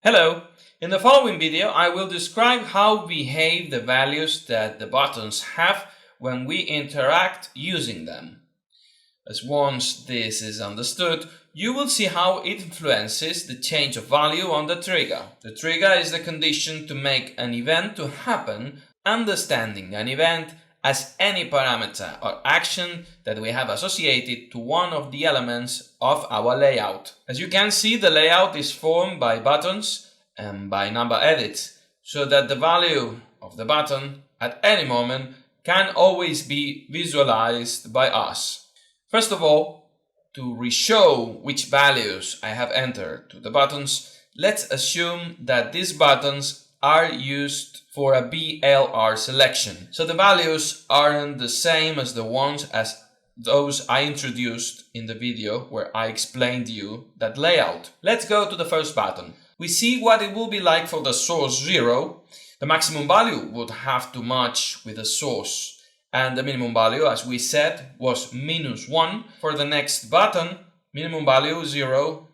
Hello! In the following video, I will describe how behave the values that the buttons have when we interact using them. As once this is understood, you will see how it influences the change of value on the trigger. The trigger is the condition to make an event to happen, understanding an event as any parameter or action that we have associated to one of the elements of our layout. As you can see, the layout is formed by buttons and by number edits, so that the value of the button at any moment can always be visualized by us. First of all, to re-show which values I have entered to the buttons, let's assume that these buttons are used for a BLR selection. So the values aren't the same as the ones as those I introduced in the video where I explained you that layout. Let's go to the first button. We see what it will be like for the source 0. The maximum value would have to match with the source, and the minimum value, as we said, was -1. For the next button, minimum value 0,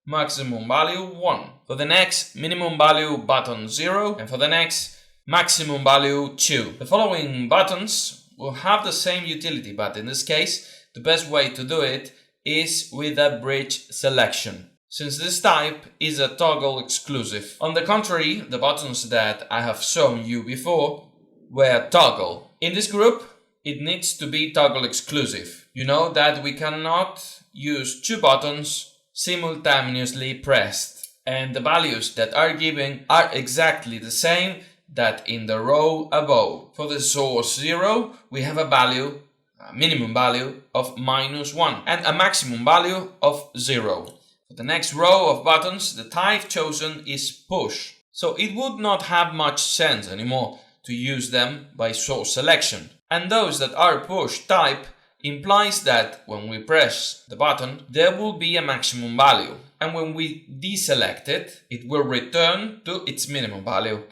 maximum value 1. For the next, minimum value button 0, and for the next, maximum value 2. The following buttons will have the same utility, but in this case, the best way to do it is with a bridge selection, since this type is a toggle exclusive. On the contrary, the buttons that I have shown you before were toggle. In this group, it needs to be toggle exclusive. You know that we cannot use two buttons simultaneously pressed, and the values that are given are exactly the same that in the row above. For the source 0, we have a value, a minimum value of -1 and a maximum value of 0. For the next row of buttons, the type chosen is push, so it would not have much sense anymore to use them by source selection. And those that are push type implies that when we press the button, there will be a maximum value, and when we deselect it, it will return to its minimum value.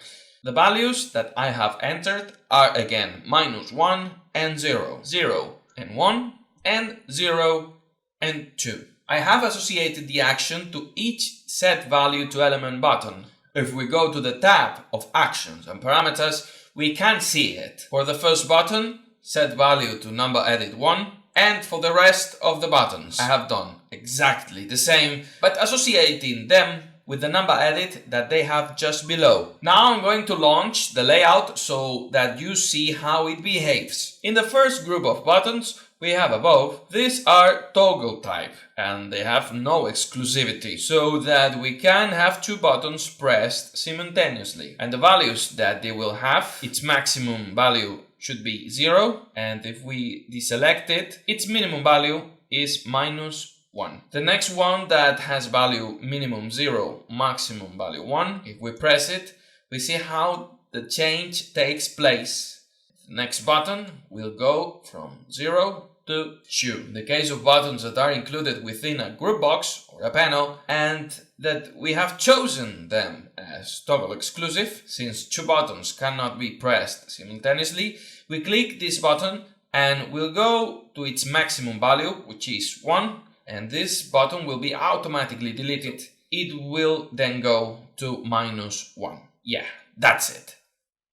The values that I have entered are again -1 and 0, 0 and 1, and 0 and 2. I have associated the action to each set value to element button. If we go to the tab of actions and parameters, we can see it. For the first button, set value to number edit 1, and for the rest of the buttons, I have done exactly the same, but associating them with the number edit that they have just below. Now I'm going to launch the layout so that you see how it behaves. In the first group of buttons we have above, these are toggle type and they have no exclusivity, so that we can have two buttons pressed simultaneously, and the values that they will have, its maximum value should be 0, and if we deselect it, its minimum value is -1. The next one that has value minimum 0, maximum value 1, if we press it, we see how the change takes place. The next button will go from 0 to 2. In the case of buttons that are included within a group box or a panel and that we have chosen them as toggle exclusive, since two buttons cannot be pressed simultaneously, we click this button and we'll go to its maximum value, which is 1, and this button will be automatically deleted. It will then go to -1. Yeah, that's it.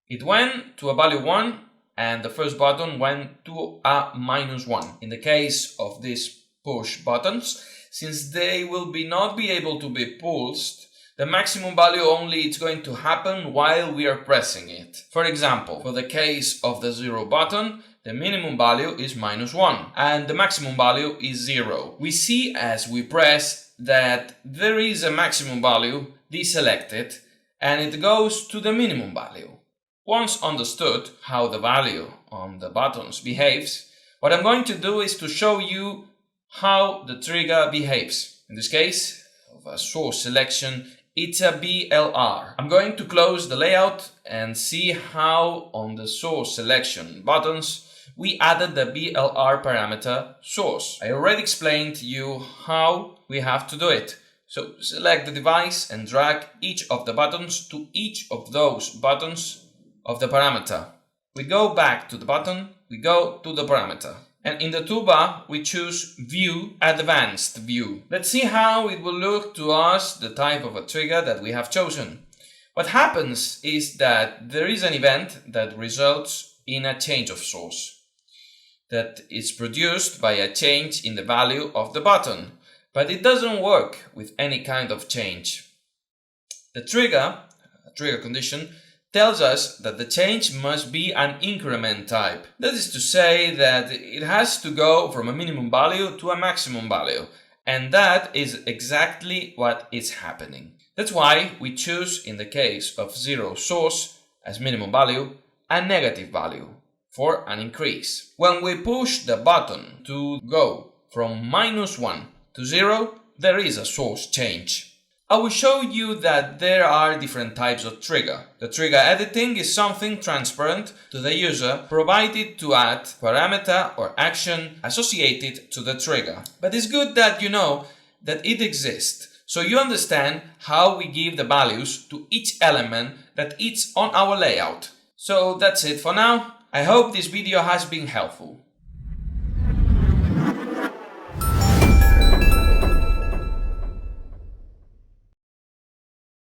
It went to a value 1 and the first button went to a -1. In the case of these push buttons, since they will not be able to be pulsed, the maximum value only is going to happen while we are pressing it. For example, for the case of the 0 button, the minimum value is -1 and the maximum value is 0. We see as we press that there is a maximum value deselected and it goes to the minimum value. Once understood how the value on the buttons behaves, what I'm going to do is to show you how the trigger behaves. In this case, of a source selection, it's a BLR. I'm going to close the layout and see how on the source selection buttons we added the BLR parameter source. I already explained to you how we have to do it. So select the device and drag each of the buttons to each of those buttons of the parameter. We go back to the button, we go to the parameter. And in the toolbar, we choose View Advanced View. Let's see how it will look to us, the type of a trigger that we have chosen. What happens is that there is an event that results in a change of source that is produced by a change in the value of the button, but it doesn't work with any kind of change. The trigger condition, tells us that the change must be an increment type. That is to say that it has to go from a minimum value to a maximum value, and that is exactly what is happening. That's why we choose, in the case of zero source as minimum value, a negative value for an increase. When we push the button to go from -1 to 0, there is a source change. I will show you that there are different types of trigger. The trigger editing is something transparent to the user, provided to add parameter or action associated to the trigger. But it's good that you know that it exists, so you understand how we give the values to each element that is on our layout. So that's it for now. I hope this video has been helpful.